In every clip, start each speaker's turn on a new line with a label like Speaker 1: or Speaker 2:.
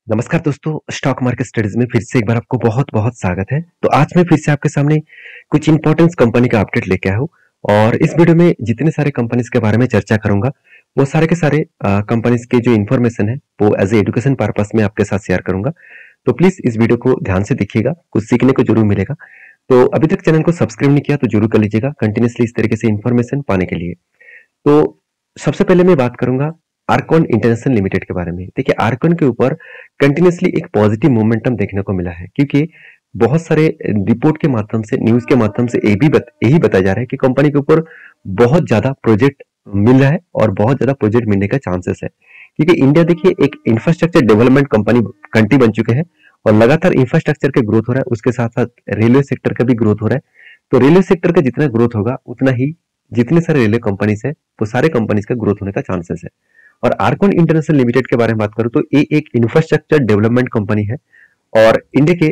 Speaker 1: नमस्कार दोस्तों, stock market studies में फिर से एक बार आपको बहुत-बहुत स्वागत है। तो आज मैं फिर से आपके सामने कुछ इंपॉर्टेंट कंपनी का अपडेट लेके आया हूँ और इस वीडियो में जितने सारे कंपनीज के बारे में चर्चा करूंगा, वो सारे के सारे कंपनीज के जो इन्फॉर्मेशन है, वो एज ए एजुकेशन पर्पस में आपके साथ शेयर करूंगा। तो प्लीज इस वीडियो को ध्यान से देखिएगा, कुछ सीखने को जरूर मिलेगा। तो अभी तक चैनल को सब्सक्राइब नहीं किया तो जरूर कर लीजिएगा कंटिन्यूसली इस तरीके से इन्फॉर्मेशन पाने के लिए। तो सबसे पहले मैं बात करूंगा आर्कॉन इंटरनेशनल लिमिटेड के बारे में। देखिए, आर्कॉन के ऊपर कंटिन्यूसली एक पॉजिटिव मोमेंटम देखने को मिला है, क्योंकि बहुत सारे रिपोर्ट के माध्यम से, न्यूज के माध्यम से यही बताया जा रहा है कि कंपनी के ऊपर बहुत ज्यादा प्रोजेक्ट मिल रहा है और बहुत ज्यादा प्रोजेक्ट मिलने का चांसेस है। क्योंकि इंडिया देखिए एक इंफ्रास्ट्रक्चर डेवलपमेंट कंट्री बन चुके हैं और लगातार इंफ्रास्ट्रक्चर का ग्रोथ हो रहा है, उसके साथ साथ रेलवे सेक्टर का भी ग्रोथ हो रहा है। तो रेलवे सेक्टर का जितना ग्रोथ होगा उतना ही जितने सारे रेलवे कंपनीज है वो सारे कंपनीज का ग्रोथ होने का चांसेस है। और आर्कॉन इंटरनेशनल लिमिटेड के बारे में बात करूं तो ये एक इंफ्रास्ट्रक्चर डेवलपमेंट कंपनी है और इंडिया के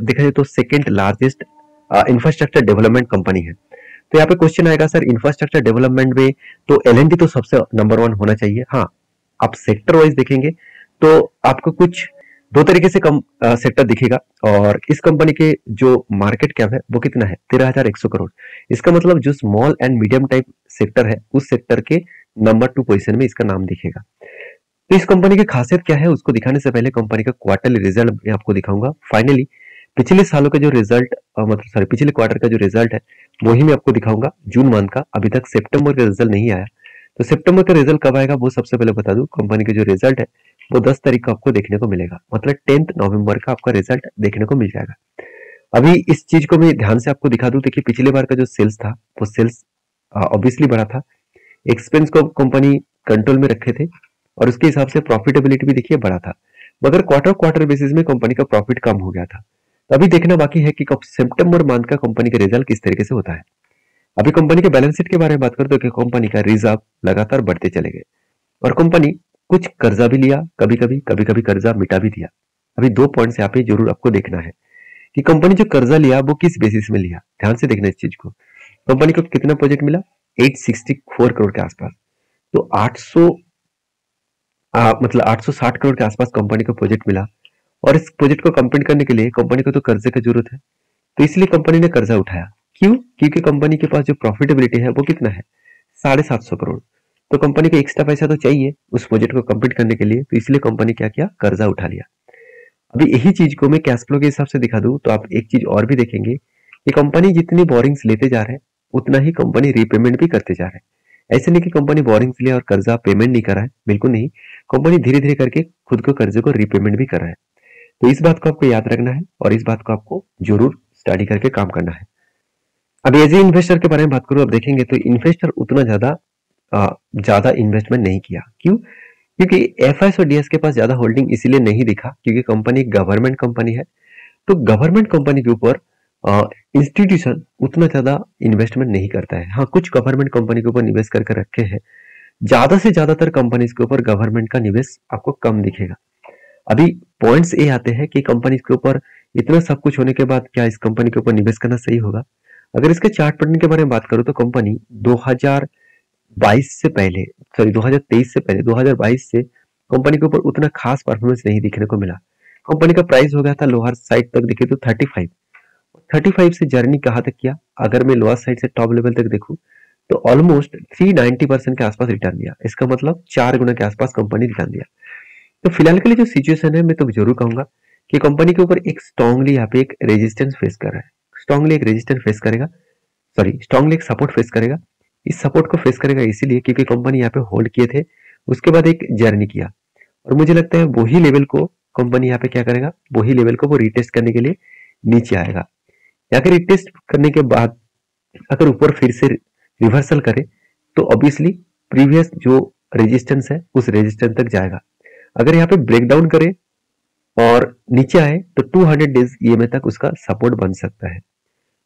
Speaker 1: देखा जाए तो second largest infrastructure development company है। तो यहाँ पे क्वेश्चन आएगा, सर इंफ्रास्ट्रक्चर डेवलपमेंट में तो एलएनटी तो सबसे नंबर 1 होना चाहिए। हाँ, आप सेक्टर वाइज देखेंगे तो आपको कुछ दो तरीके से कम सेक्टर दिखेगा और इस कंपनी के जो मार्केट कैप है वो कितना है, 13,100 करोड़। इसका मतलब जो small and medium type sector है उस सेक्टर के नंबर 2 पोजीशन में इसका नाम दिखेगा। तो इस कंपनी की खासियत क्या है उसको दिखाने से पहले कंपनी का क्वार्टरली रिजल्ट मैं आपको दिखाऊंगा। फाइनली पिछले सालों का जो रिजल्ट पिछले क्वार्टर का जो रिजल्ट है वही मैं आपको दिखाऊंगा जून मंथ का। अभी तक सितंबर का रिजल्ट नहीं आया, तो सितंबर का रिजल्ट कब आएगा वो सबसे पहले बता दूं। कंपनी के जो रिजल्ट है वो 10 तारीख को आपको देखने को मिलेगा, मतलब 10 नवंबर का आपका रिजल्ट देखने को मिल जाएगा। अभी इस चीज को मैं ध्यान से आपको दिखा दूं। देखिए, पिछले बार का जो सेल्स था वो सेल्स ऑब्वियसली बढ़ा था, एक्सपेंस को कंपनी कंट्रोल में रखे थे और उसके हिसाब से प्रॉफिटेबिलिटी भी देखिए बढ़ा था, मगर क्वार्टर क्वार्टर बेसिस में कंपनी का प्रॉफिट कम हो गया था। तो अभी देखना बाकी है कि कब सितंबर मंथ का कंपनी का रिजल्ट किस तरीके से होता है। अभी कंपनी के बैलेंस शीट के बारे में बात करें तो कंपनी का रिजर्व लगातार बढ़ते चले गए और कंपनी कुछ कर्जा भी लिया, कभी कभी कर्जा मिटा भी दिया। अभी 2 पॉइंट्स यहाँ पे जरूर आपको देखना है कि कंपनी जो कर्जा लिया वो किस बेसिस में लिया। ध्यान से देखना इस चीज को। कंपनी को कितना प्रोजेक्ट मिला, 864 करोड़ के आसपास। तो 860 करोड़ के आसपास कंपनी को प्रोजेक्ट मिला और इस प्रोजेक्ट को कंप्लीट करने के लिए कंपनी को तो कर्जे की जरूरत है, तो इसलिए कंपनी ने कर्जा उठाया। क्यों? क्योंकि कंपनी के पास जो प्रॉफिटेबिलिटी है वो कितना है, 750 करोड़। तो कंपनी को एक्स्ट्रा पैसा तो चाहिए उस प्रोजेक्ट को कंप्लीट करने के लिए, तो इसलिए कंपनी क्या किया, कर्जा उठा लिया। अभी यही चीज को मैं कैश फ्लो के हिसाब से दिखा दूं तो आप एक चीज और भी देखेंगे कि कंपनी जितनी बोरिंग्स लेते जा रहे हैं उतना ही कंपनी रीपेमेंट भी करते जा रहे हैं। ऐसे नहीं कि कंपनी बोरिंग्स लिया और कर्जा पेमेंट नहीं कर रहा है, बिल्कुल नहीं। कंपनी धीरे धीरे करके खुद को कर्जे को रीपेमेंट भी कर रहा है। तो इस बात को आपको याद रखना है और इस बात को आपको जरूर स्टडी करके काम करना है। अब एज ए इन्वेस्टर के बारे में बात करूं, अब देखेंगे तो इन्वेस्टर उतना ज्यादा इन्वेस्टमेंट नहीं किया। क्यों? क्योंकि एफआईएस और डीएस के पास ज्यादा होल्डिंग इसीलिए नहीं दिखा क्योंकि कंपनी गवर्नमेंट कंपनी है। तो गवर्नमेंट कंपनी के ऊपर इंस्टीट्यूशन उतना ज्यादा इन्वेस्टमेंट नहीं करता है। हाँ, कुछ गवर्नमेंट कंपनी के ऊपर निवेश करके रखे हैं, ज्यादा से ज्यादातर कंपनीज के ऊपर गवर्नमेंट का निवेश आपको कम दिखेगा। अभी पॉइंट्स ये आते हैं कि कंपनी के ऊपर इतना सब कुछ होने के बाद क्या इस कंपनी के ऊपर निवेश करना सही होगा। अगर इसके चार्ट पैटर्न के बारे में बात करूं तो कंपनी 2022 से पहले, सॉरी 2023 से पहले 2022 से कंपनी के ऊपर उतना खास परफॉर्मेंस नहीं दिखने को मिला। कंपनी का प्राइस हो गया था लोअर साइड तक देखे तो 35 से जर्नी कहां तक किया। अगर मैं लोअर साइड से टॉप लेवल तक देखूं तो ऑलमोस्ट 390% के आसपास रिटर्न दिया। इसका मतलब 4 गुना के आसपास कंपनी रिटर्न दिया। तो फिलहाल के लिए जो सिचुएशन है, मैं तो जरूर कहूंगा कि कंपनी के ऊपर एक स्ट्रांगली यहाँ पे एक रेजिस्टेंस फेस कर रहा है, स्ट्रांगली एक रेजिस्टेंस फेस करेगा, सॉरी स्ट्रांगली एक सपोर्ट फेस करेगा। इस सपोर्ट को फेस करेगा इसीलिए क्योंकि कंपनी यहाँ पे होल्ड किए थे, उसके बाद एक जर्नी किया और मुझे लगता है वही लेवल को कंपनी यहाँ पे क्या करेगा, वही लेवल को वो रिटेस्ट करने के लिए नीचे आएगा। या फिर रिटेस्ट करने के बाद अगर ऊपर फिर से रिवर्सल करे तो ऑब्वियसली प्रीवियस जो रेजिस्टेंस है उस रेजिस्टेंस तक जाएगा। अगर यहाँ पे ब्रेकडाउन करे और नीचे आए तो 200 डेज ईएमए तक उसका सपोर्ट बन सकता है।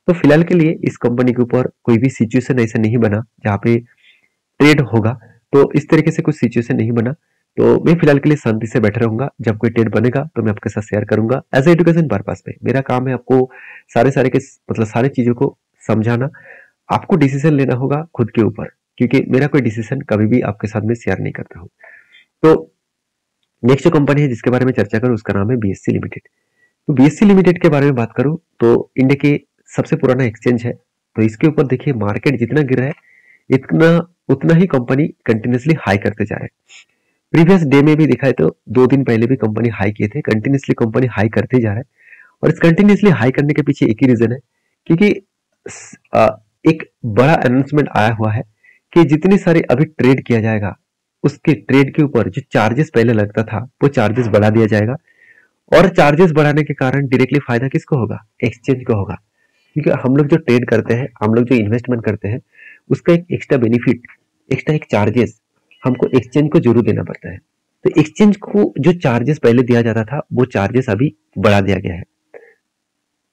Speaker 1: तो फिलहाल के लिए इस कंपनी के ऊपर कोई भी सिचुएशन ऐसा नहीं बना जहाँ पे ट्रेड होगा, तो इस तरीके से कुछ सिचुएशन नहीं बना। तो मैं फिलहाल के लिए शांति से बैठा रहूंगा, जब कोई ट्रेड बनेगा तो मैं आपके साथ शेयर करूंगा एज एजुकेशन पर्पस में। मेरा काम है आपको सारे चीजों को समझाना। आपको डिसीजन लेना होगा खुद के ऊपर, क्योंकि मेरा कोई डिसीजन कभी भी आपके साथ में शेयर नहीं करता हूँ। तो नेक्स्ट जो कंपनी है जिसके बारे में चर्चा करूं उसका नाम है बीएससी लिमिटेड। तो बीएससी लिमिटेड के बारे में बात करूं तो इंडिया के सबसे पुराना एक्सचेंज है। तो इसके ऊपर देखिए मार्केट जितना गिर रहा है इतना उतना ही कंपनी कंटिन्यूसली हाई करते जा रहे हैं। प्रीवियस डे में भी देखा है तो 2 दिन पहले भी कंपनी हाई किए थे, कंटिन्यूसली कंपनी हाई करते जा रहा है। और इस कंटिन्यूसली हाई करने के पीछे एक ही रीजन है, क्योंकि एक बड़ा अनाउंसमेंट आया हुआ है कि जितने सारे अभी ट्रेड किया जाएगा उसके ट्रेड के ऊपर जो चार्जेस पहले लगता था वो चार्जेस बढ़ा दिया जाएगा। और चार्जेस बढ़ाने के कारण डायरेक्टली फायदा किसको होगा? एक्सचेंज को होगा, क्योंकि हम लोग जो ट्रेड करते हैं, हम लोग जो इन्वेस्टमेंट करते हैं, उसका एक एक्स्ट्रा बेनिफिट, एक्स्ट्रा एक चार्जेस हमको एक्सचेंज को जरूर देना पड़ता है। तो एक्सचेंज को जो चार्जेस पहले दिया जाता था वो चार्जेस अभी बढ़ा दिया गया है।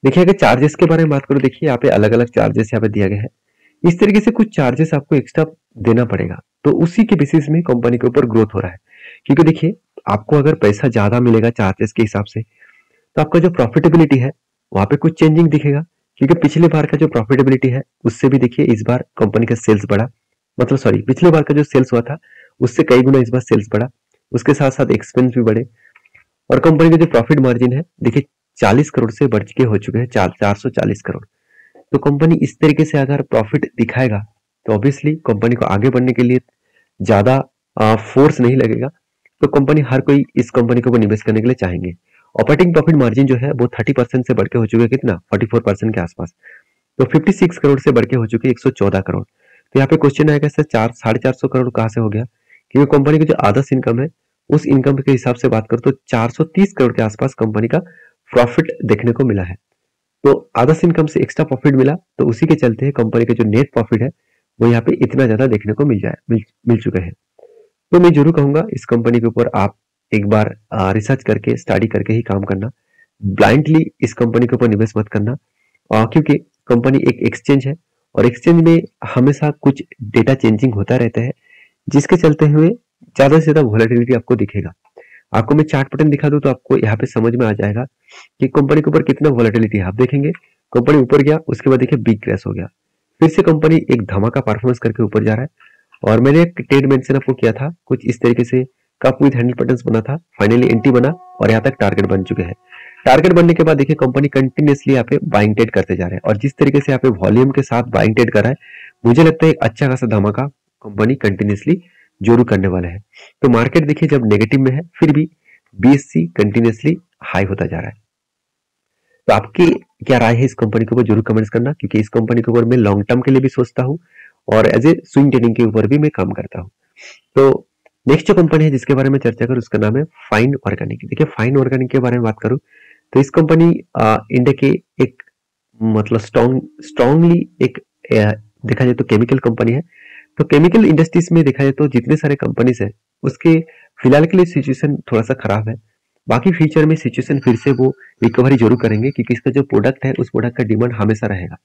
Speaker 1: देखिए अगर चार्जेस के बारे में बात करो, देखिए यहाँ पे अलग अलग चार्जेस यहाँ पे दिया गया है। इस तरीके से कुछ चार्जेस आपको एक्स्ट्रा देना पड़ेगा, तो उसी के बेसिस में कंपनी के ऊपर ग्रोथ हो रहा है। क्योंकि देखिए आपको अगर पैसा ज्यादा मिलेगा चार्जेस के हिसाब से तो आपका जो प्रॉफिटेबिलिटी है वहां पे कुछ चेंजिंग दिखेगा। क्योंकि पिछले बार का जो प्रॉफिटेबिलिटी है उससे भी देखिए इस बार कंपनी का सेल्स बढ़ा, मतलब सॉरी पिछले बार का जो सेल्स हुआ था उससे कई गुना इस बार सेल्स बढ़ा, उसके साथ साथ एक्सपेंस भी बढ़े। और कंपनी का जो प्रॉफिट मार्जिन है देखिए 40 करोड़ से बढ़ के हो चुके हैं 440 करोड़। तो कंपनी इस तरीके से अगर प्रॉफिट दिखाएगा तो ऑब्वियसली कंपनी को आगे बढ़ने के लिए ज्यादा फोर्स नहीं लगेगा, तो कंपनी हर कोई इस कंपनी को निवेश करने के लिए चाहेंगे। ऑपरेटिंग प्रॉफिट मार्जिन जो है वो 30% से बढ़ के हो चुके हैं कितना, 44% के आसपास। तो 56 करोड़ से बढ़ के हो चुके 114 करोड़। तो यहाँ पे क्वेश्चन आएगा सर 450 करोड़ कहाँ से हो गया? क्योंकि कंपनी की जो आदर्श इनकम है उस इनकम के हिसाब से बात करो तो 430 करोड़ के आसपास कंपनी का प्रॉफिट देखने को मिला है। तो आदर्श इनकम से एक्स्ट्रा प्रॉफिट मिला, तो उसी के चलते कंपनी का जो नेट प्रॉफिट है वो यहाँ पे इतना ज्यादा देखने को मिल चुके हैं। तो मैं जरूर कहूंगा इस कंपनी के ऊपर आप एक बार रिसर्च करके स्टडी करके ही काम करना, ब्लाइंडली इस कंपनी के ऊपर निवेश मत करना। क्योंकि कंपनी एक एक्सचेंज है और एक्सचेंज में हमेशा कुछ डेटा चेंजिंग होता रहता है, जिसके चलते हुए ज्यादा से ज्यादा वॉलेटिलिटी आपको दिखेगा। आपको मैं चार्ट पैटर्न दिखा दूं तो आपको यहाँ पे समझ में आ जाएगा कि कंपनी के ऊपर कितना वॉलेटिलिटी है। आप देखेंगे कंपनी ऊपर गया, उसके बाद देखिए बिग क्रैश हो गया, फिर से कंपनी एक धमाका परफॉर्मेंस करके ऊपर जा रहा है। और मैंने एक ट्रेड मेंशन आपको किया था कुछ इस तरीके से, कप विद हैंडल पैटर्न्स बना था, फाइनली एंटी बना और यहाँ तक टारगेट बन चुके हैं। टारगेट बनने के बाद देखिए कंपनी कंटिन्यूसली यहाँ पे बाइंग ट्रेड करते जा रहे हैं, और जिस तरीके से यहाँ पे वॉल्यूम के साथ बाइंग ट्रेड कर रहा है मुझे लगता है एक अच्छा खासा धमाका कंपनी कंटिन्यूसली जरूर करने वाला है। तो मार्केट देखिए जब नेगेटिव में है फिर भी बीएससी कंटिन्यूसली हाई होता जा रहा है। तो आपकी क्या राय है इस कंपनी के ऊपर जरूर कमेंट्स करना, क्योंकि इस कंपनी के ऊपर मैं लॉन्ग टर्म के लिए भी सोचता हूँ और एज ए स्विंग ट्रेडिंग के ऊपर भी मैं काम करता हूँ। तो नेक्स्ट जो कंपनी है जिसके बारे में चर्चा करूँ उसका नाम है फाइन ऑर्गेनिक। देखिए फाइन ऑर्गेनिक के बारे में बात करूँ तो इस कंपनी इंडिया के एक मतलब स्ट्रांगली एक देखा जाए तो केमिकल कंपनी है। तो केमिकल इंडस्ट्रीज में देखा जाए तो जितने सारे कंपनीज है उसके फिलहाल के लिए सिचुएशन थोड़ा सा खराब है। बाकी फ्यूचर में सिचुएशन फिर से वो रिकवरी जरूर करेंगे, क्योंकि इसका जो प्रोडक्ट है उस प्रोडक्ट का डिमांड हमेशा रहेगा।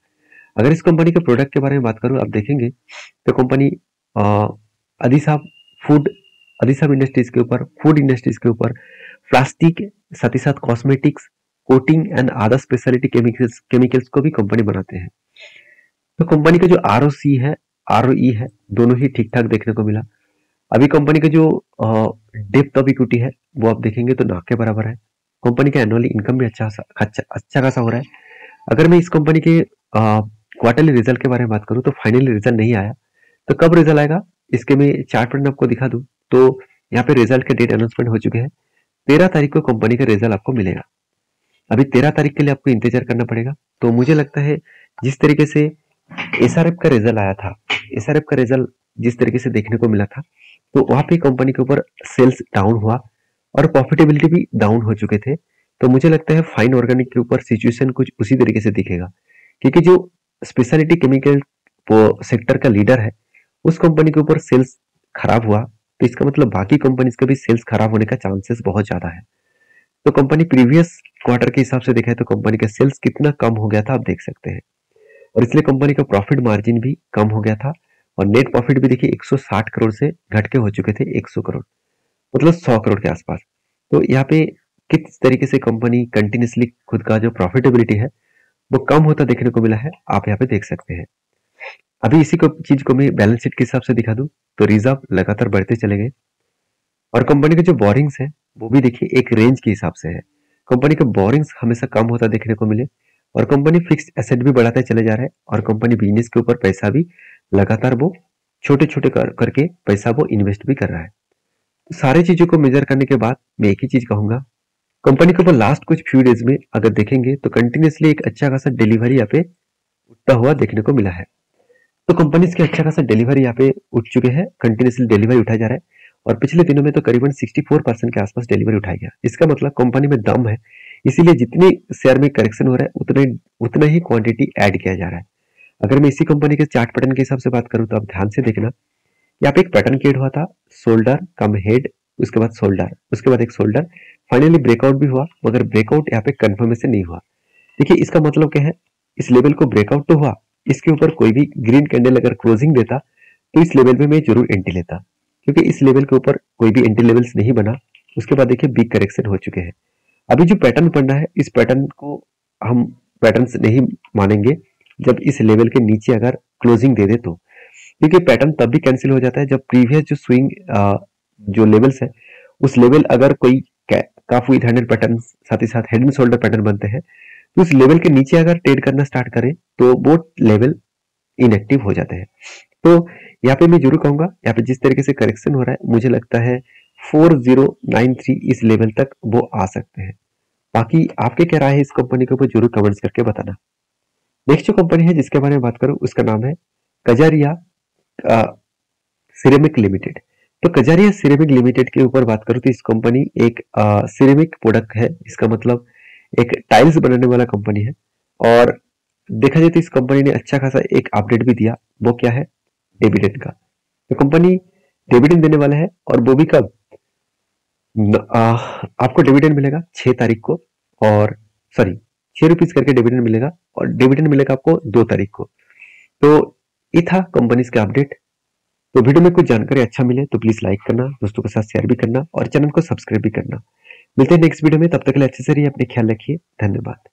Speaker 1: अगर इस कंपनी के प्रोडक्ट के बारे में बात करूं आप देखेंगे तो कंपनी अदिसाब फूड, अदिसाब इंडस्ट्रीज के ऊपर, फूड इंडस्ट्रीज के ऊपर प्लास्टिक, साथ ही साथ cosmetics, coating and other speciality chemicals को भी कंपनी बनाते हैं। तो कंपनी का जो आरओसी है, आरओई है, दोनों ही ठीक ठाक देखने को मिला। अभी कंपनी का जो डेप्थ ऑफ इक्विटी है वो आप देखेंगे तो ना के बराबर है। कंपनी का एनुअली इनकम भी अच्छा खासा हो रहा है। अगर मैं इस कंपनी के क्वार्टरली रिजल्ट के बारे में बात करूं तो फाइनली रिजल्ट नहीं आया, तो कब रिजल्ट आएगा इसके मैं चार्ट पैटर्न आपको दिखा दूं तो यहाँ पे रिजल्ट के डेट अनाउंसमेंट हो चुके हैं। 13 तारीख को कंपनी का रिजल्ट आपको मिलेगा। अभी 13 तारीख के लिए आपको इंतजार करना पड़ेगा। तो मुझे लगता है जिस तरीके से एसआरएफ का रिजल्ट आया था, एसआरएफ का रिजल्ट जिस तरीके से देखने को मिला था तो वहां पे कंपनी के ऊपर सेल्स डाउन हुआ और प्रॉफिटेबिलिटी भी डाउन हो चुके थे। तो मुझे लगता है फाइन ऑर्गेनिक के ऊपर सिचुएशन कुछ उसी तरीके से दिखेगा, क्योंकि जो स्पेशलिटी केमिकल सेक्टर का लीडर है उस कंपनी के ऊपर सेल्स खराब हुआ, तो इसका मतलब बाकी कंपनीज का भी सेल्स खराब होने का चांसेस बहुत ज्यादा है। तो कंपनी प्रीवियस क्वार्टर के हिसाब से देखा है तो कंपनी का सेल्स कितना कम हो गया था आप देख सकते हैं, और इसलिए कंपनी का प्रॉफिट मार्जिन भी कम हो गया था। और नेट प्रॉफिट भी देखिए 160 करोड़ से घट के हो चुके थे 100 करोड़, मतलब 100 करोड़ के आसपास। तो यहाँ पे किस तरीके से कंपनी कंटिन्यूसली खुद का जो प्रॉफिटेबिलिटी है वो कम होता देखने को मिला है, आप यहाँ पे देख सकते हैं। अभी इसी को चीज को मैं बैलेंस शीट के हिसाब से दिखा दूं तो रिजर्व लगातार बढ़ते चले गए और कंपनी के जो बोरिंग्स है वो भी देखिए एक रेंज के हिसाब से है। कंपनी का बोरिंग्स हमेशा कम होता देखने को मिले और कंपनी फिक्स्ड एसेट भी बढ़ाते चले जा रहा है और कंपनी बिजनेस के ऊपर पैसा भी लगातार वो छोटे छोटे करके पैसा वो इन्वेस्ट भी कर रहा है। तो सारी चीजों को मेजर करने के बाद मैं एक ही चीज कहूंगा, कंपनी के ऊपर लास्ट कुछ फ्यू डेज में अगर देखेंगे तो कंटिन्यूसली एक अच्छा खासा डिलीवरी यहाँ पे उठता हुआ देखने को मिला है। तो कंपनीज के अच्छा खासा डिलीवरी यहाँ पे उठ चुके हैं, कंटिन्यूसली डिलीवरी उठाया जा रहा है और पिछले दिनों में तो करीबन 64% के आसपास डिलीवरी उठाया गया। इसका मतलब कंपनी में दम है, इसीलिए जितनी शेयर में करेक्शन हो रहा है उतना ही क्वांटिटी ऐड किया जा रहा है। अगर मैं इसी कंपनी के चार्ट पैटर्न के हिसाब से बात करूं तो आप ध्यान से देखना, यहाँ पे एक पैटर्न क्रिएट हुआ था, शोल्डर कम हेड, उसके बाद शोल्डर, उसके बाद एक शोल्डर, फाइनली ब्रेकआउट भी हुआ मगर ब्रेकआउट यहाँ पे कंफर्मेशन नहीं हुआ। देखिए इसका मतलब क्या है, इस लेवल को ब्रेकआउट तो हुआ, इसके ऊपर कोई भी ग्रीन कैंडल अगर क्लोजिंग देता तो इस लेवल पे मैं जरूर एंट्री लेता, क्योंकि इस लेवल के ऊपर कोई भी एंट्री लेवल्स नहीं बना। उसके बाद देखिए बिग करेक्शन हो चुके हैं। अभी जो पैटर्न बन रहा है इस पैटर्न को हम पैटर्न नहीं मानेंगे जब इस लेवल के नीचे अगर क्लोजिंग दे दे तो, क्योंकि पैटर्न तब भी कैंसिल हो जाता है जब प्रीवियस जो स्विंग जो लेवल्स है उस लेवल अगर कोई काफ विद हैंडल पैटर्न साथ ही साथ हेड एंड शोल्डर पैटर्न बनते हैं तो उस लेवल के नीचे अगर ट्रेड करना स्टार्ट करें तो वो लेवल इनएक्टिव हो जाते हैं। तो यहाँ पे मैं जरूर कहूंगा, यहाँ पे जिस तरीके से करेक्शन हो रहा है मुझे लगता है 4093 इस लेवल तक वो आ सकते हैं। बाकी आपके क्या राय है इस कंपनी के ऊपर जरूर कमेंट्स करके बताना। नेक्स्ट जो कंपनी है जिसके बारे में बात करूं उसका नाम है कजारिया सिरेमिक लिमिटेड। तो कजारिया सिरेमिक लिमिटेड के ऊपर बात करूं तो इस कंपनी एक सिरेमिक प्रोडक्ट है, इसका मतलब एक टाइल्स बनाने वाला कंपनी है। और देखा जाए तो इस कंपनी ने अच्छा खासा एक अपडेट भी दिया, वो क्या है, डिविडेंड का। तो कंपनी डिविडेंड देने वाला है और वो भी कब, आपको डिविडेंड मिलेगा 6 तारीख को, और सॉरी 6 रुपीज करके डिविडेंड मिलेगा और डिविडेंड मिलेगा आपको 2 तारीख को। तो ये था कंपनीज का अपडेट। तो वीडियो में कुछ जानकारी अच्छा मिले तो प्लीज लाइक करना, दोस्तों के साथ शेयर भी करना और चैनल को सब्सक्राइब भी करना। मिलते हैं नेक्स्ट वीडियो में, तब तक के लिए अच्छे से रहिए, अपने ख्याल रखिए, धन्यवाद।